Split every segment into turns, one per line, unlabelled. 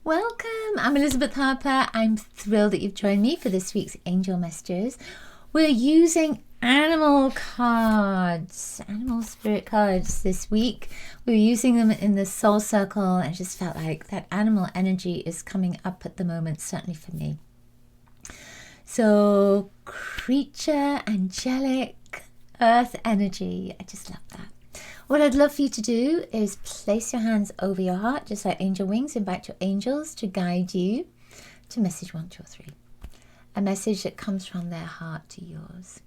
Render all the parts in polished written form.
Welcome, I'm Elizabeth Harper. I'm thrilled that you've joined me for this week's Angel Messages. We're using animal cards, animal spirit cards this week. We're using them in the soul circle and I just felt like that animal energy is coming up at the moment, certainly for me. So, creature, angelic, earth energy, I just love that. What I'd love for you to do is place your hands over your heart, just like angel wings. Invite your angels to guide you to message 1, 2, or 3. A message that comes from their heart to yours.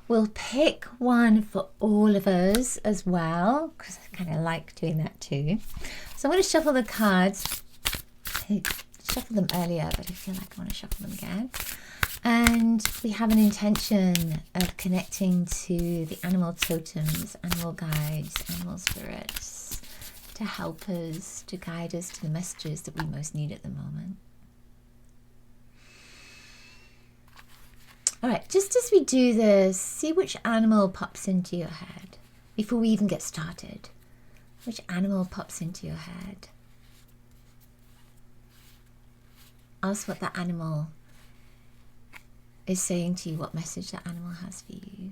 We'll pick one for all of us as well, because I kind of like doing that too. So I'm going to shuffle the cards. I shuffled them earlier, but I feel like I want to shuffle them again. And we have an intention of connecting to the animal totems, animal guides, animal spirits to help us, to guide us to the messages that we most need at the moment. All right, just as we do this, see which animal pops into your head before we even get started. Which animal pops into your head? Ask what that animal is saying to you, what message that animal has for you.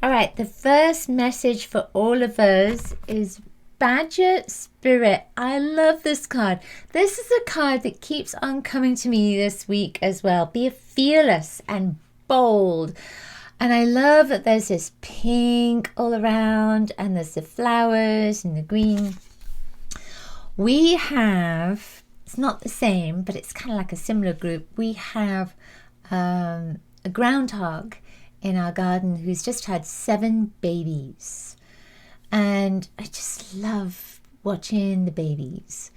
All right, the first message for all of us is Badger Spirit. I love this card. This is a card that keeps on coming to me this week as well. Be fearless and bold. And I love that there's this pink all around and there's the flowers and the green. We have, it's not the same, but it's kind of like a similar group. We have a groundhog in our garden who's just had 7 babies. And I just love watching the babies.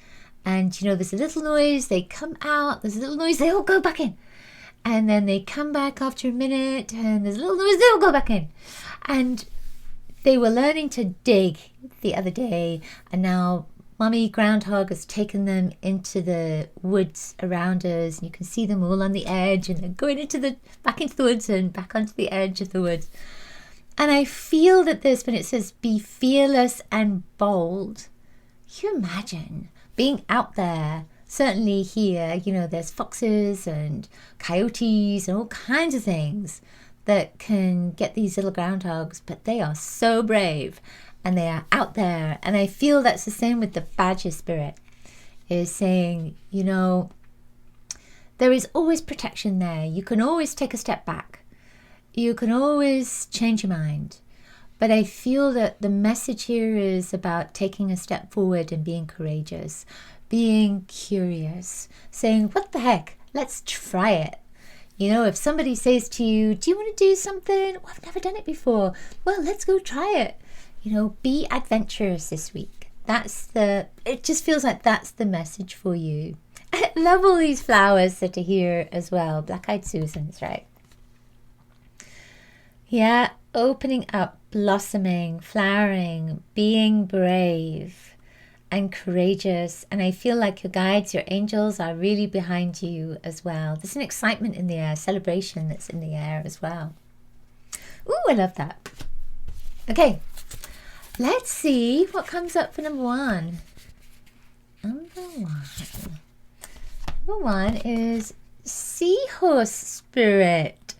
And, you know, there's a little noise, they come out, there's a little noise, they all go back in. And then they come back after a minute, and there's a little noise, they all go back in. And they were learning to dig the other day, and now Mummy Groundhog has taken them into the woods around us, and you can see them all on the edge, and they're going back into the woods and back onto the edge of the woods. And I feel that this, when it says be fearless and bold, can you imagine being out there? Certainly here, you know, there's foxes and coyotes and all kinds of things that can get these little groundhogs, but they are so brave. And they are out there. And I feel that's the same with the badger spirit, is saying, you know, there is always protection there. You can always take a step back. You can always change your mind. But I feel that the message here is about taking a step forward and being courageous, being curious, saying, what the heck, let's try it. You know, if somebody says to you, do you want to do something? Well, I've never done it before. Well, let's go try it. You know, be adventurous this week. It just feels like that's the message for you. I love all these flowers that are here as well. Black-eyed Susans, right? Yeah, opening up, blossoming, flowering, being brave and courageous. And I feel like your guides, your angels are really behind you as well. There's an excitement in the air, celebration that's in the air as well. Ooh, I love that. Okay. Let's see what comes up for number 1. Number one is Seahorse Spirit.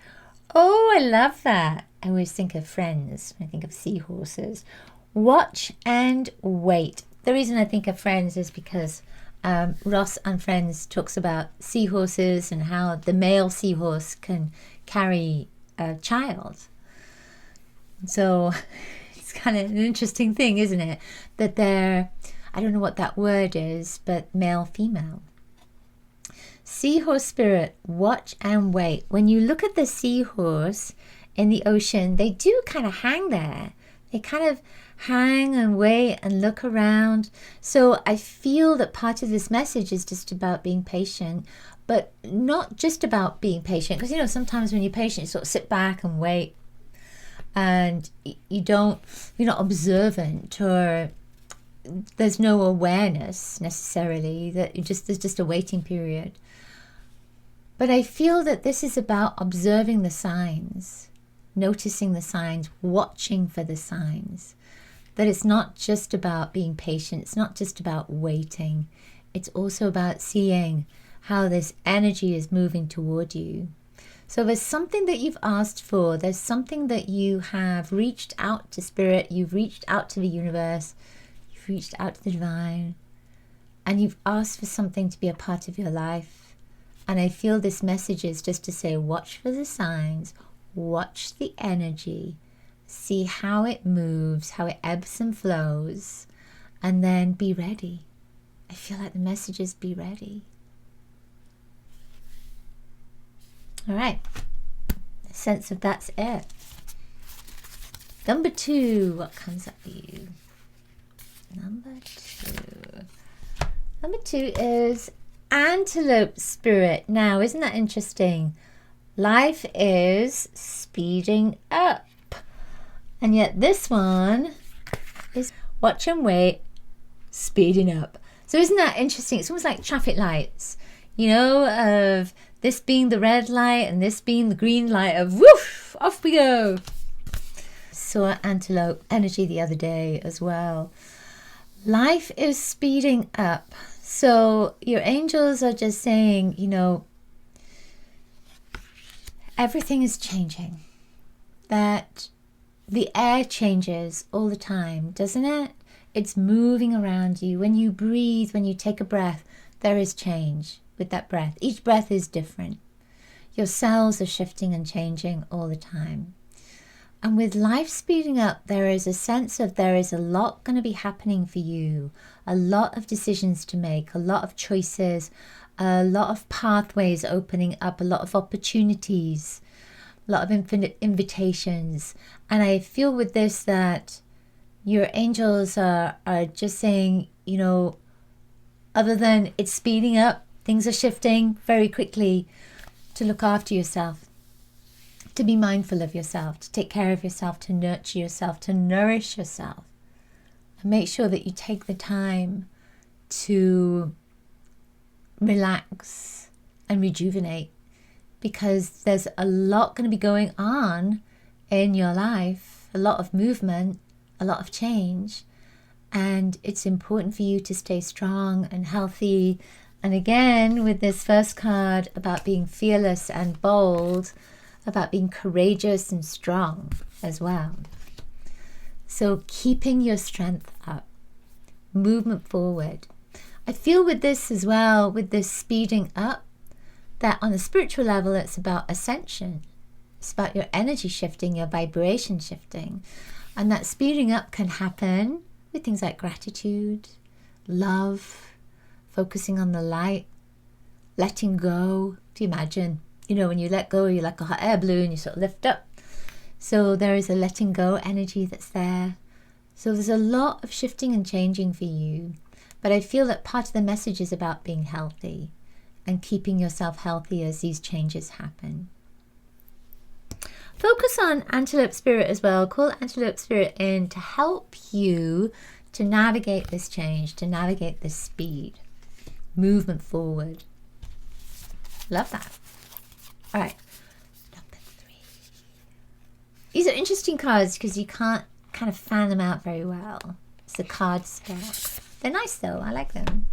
Oh, I love that. I always think of friends when I think of seahorses. Watch and wait. The reason I think of friends is because Ross on Friends talks about seahorses and how the male seahorse can carry a child. So it's kind of an interesting thing, isn't it? That they're, I don't know what that word is, but male, female. Seahorse spirit, watch and wait. When you look at the seahorse in the ocean, they do kind of hang there. They kind of hang and wait and look around. So I feel that part of this message is just about being patient, but not just about being patient. Because, you know, sometimes when you're patient, you sort of sit back and wait. And you're not observant, or there's no awareness necessarily, that there's just a waiting period. But I feel that this is about observing the signs, noticing the signs, watching for the signs. But it's not just about being patient. It's not just about waiting. It's also about seeing how this energy is moving toward you. So there's something that you've asked for. There's something that you have reached out to Spirit. You've reached out to the universe. You've reached out to the divine. And you've asked for something to be a part of your life. And I feel this message is just to say, watch for the signs. Watch the energy. See how it moves, how it ebbs and flows. And then be ready. I feel like the message is be ready. All right, a sense of that's it. Number 2, what comes up for you? Number 2 is Antelope Spirit. Now, isn't that interesting? Life is speeding up. And yet this one is watch and wait, speeding up. So isn't that interesting? It's almost like traffic lights, of this being the red light and this being the green light of woof, off we go. Saw antelope energy the other day as well. Life is speeding up. So your angels are just saying, everything is changing. That the air changes all the time, doesn't it? It's moving around you. When you breathe, when you take a breath, there is change with that breath. Each breath is different. Your cells are shifting and changing all the time. And with life speeding up, there is a sense of there is a lot going to be happening for you. A lot of decisions to make, a lot of choices, a lot of pathways opening up, a lot of opportunities, a lot of infinite invitations. And I feel with this that your angels are just saying, other than it's speeding up, things are shifting very quickly, to look after yourself, to be mindful of yourself, to take care of yourself, to nurture yourself, to nourish yourself. And make sure that you take the time to relax and rejuvenate, because there's a lot going to be going on in your life, a lot of movement, a lot of change. And it's important for you to stay strong and healthy. And again, with this first card about being fearless and bold, about being courageous and strong as well. So keeping your strength up, movement forward. I feel with this as well, with this speeding up, that on a spiritual level, it's about ascension. It's about your energy shifting, your vibration shifting. And that speeding up can happen with things like gratitude, love, focusing on the light, letting go. Do you imagine? When you let go, you're like a hot air balloon, you sort of lift up. So there is a letting go energy that's there. So there's a lot of shifting and changing for you. But I feel that part of the message is about being healthy and keeping yourself healthy as these changes happen. Focus on Antelope Spirit as well. Call Antelope Spirit in to help you to navigate this change, to navigate this speed, movement forward. Love that. All right, number 3. These are interesting cards because you can't kind of fan them out very well. It's a card spell. They're nice though, I like them.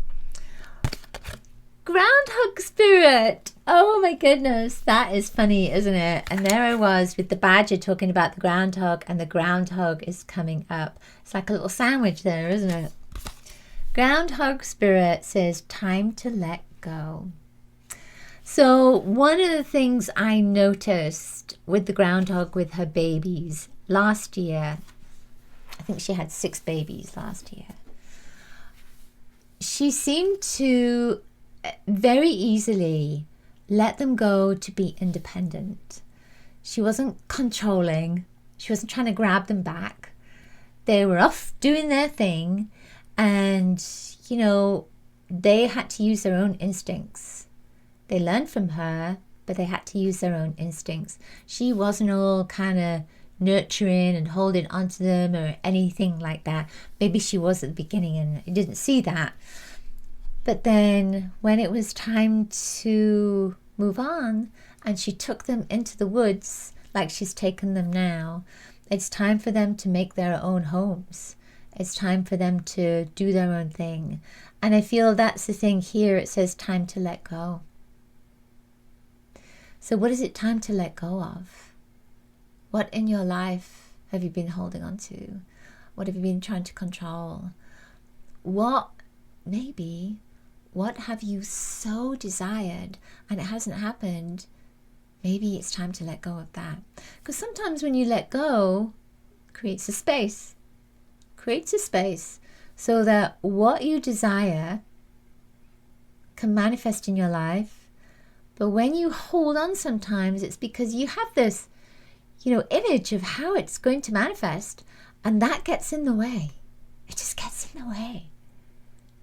Groundhog Spirit. Oh my goodness, that is funny, isn't it? And there I was with the badger talking about the groundhog, and the groundhog is coming up. It's like a little sandwich there, isn't it? Groundhog Spirit says, time to let go. So one of the things I noticed with the groundhog with her babies last year, I think she had 6 babies last year, she seemed to very easily let them go to be independent. She wasn't controlling. She wasn't trying to grab them back. They were off doing their thing, and, they had to use their own instincts. They learned from her, but they had to use their own instincts. She wasn't all kind of nurturing and holding onto them or anything like that. Maybe she was at the beginning and you didn't see that. But then when it was time to move on and she took them into the woods like she's taken them now, it's time for them to make their own homes. It's time for them to do their own thing. And I feel that's the thing here. It says time to let go. So what is it time to let go of? What in your life have you been holding on to? What have you been trying to control? What have you so desired and it hasn't happened? Maybe it's time to let go of that. Because sometimes when you let go, it creates a space. So that what you desire can manifest in your life. But when you hold on sometimes, it's because you have this, image of how it's going to manifest, and that gets in the way. It just gets in the way.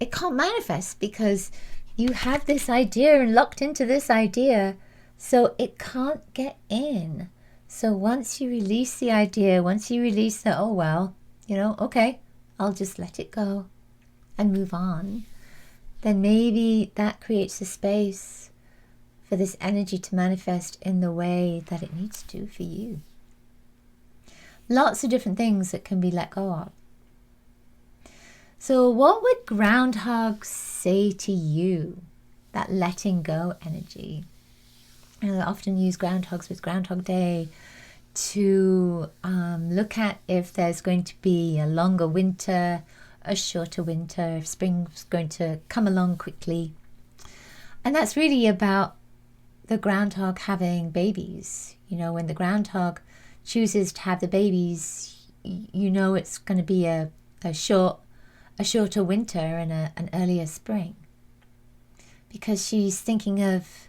It can't manifest because you have this idea and locked into this idea, so it can't get in. So once you release the idea, once you release the, okay, I'll just let it go and move on, then maybe that creates a space for this energy to manifest in the way that it needs to for you. Lots of different things that can be let go of. So what would groundhogs say to you? That letting go energy. I often use groundhogs with Groundhog Day to look at if there's going to be a longer winter, a shorter winter, if spring's going to come along quickly. And that's really about the groundhog having babies. When the groundhog chooses to have the babies, it's going to be a shorter winter and an earlier spring. Because she's thinking of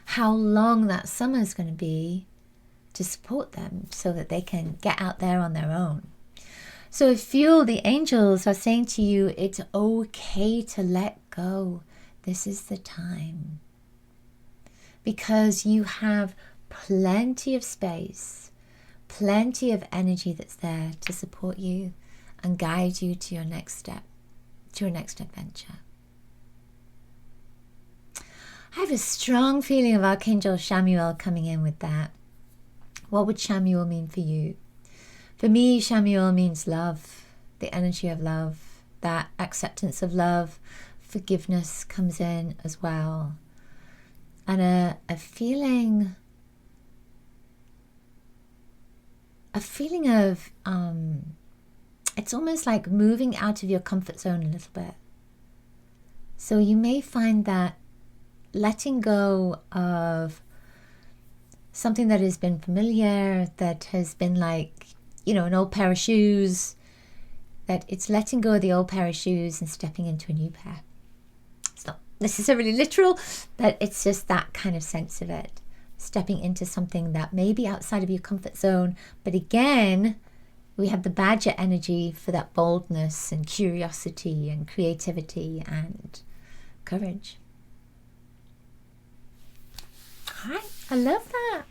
how long that summer is going to be to support them so that they can get out there on their own. So I feel the angels are saying to you, it's okay to let go. This is the time. Because you have plenty of space, plenty of energy that's there to support you and guide you to your next step, to your next adventure. I have a strong feeling of Archangel Chamuel coming in with that. What would Chamuel mean for you? For me, Chamuel means love, the energy of love, that acceptance of love, forgiveness comes in as well. And a feeling of, it's almost like moving out of your comfort zone a little bit. So you may find that letting go of something that has been familiar, that has been like, an old pair of shoes, that it's letting go of the old pair of shoes and stepping into a new pair. It's not necessarily literal, but it's just that kind of sense of it. Stepping into something that may be outside of your comfort zone, but again, we have the badger energy for that boldness and curiosity and creativity and courage. All right, I love that.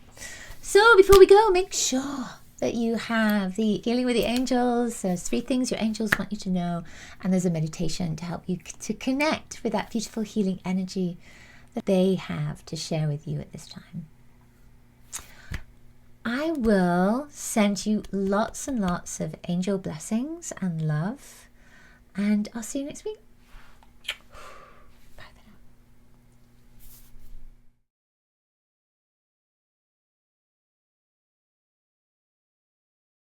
So before we go, make sure that you have the Healing with the Angels. There's 3 things your angels want you to know, and there's a meditation to help you to connect with that beautiful healing energy that they have to share with you at this time. I will send you lots and lots of angel blessings and love, and I'll see you next week.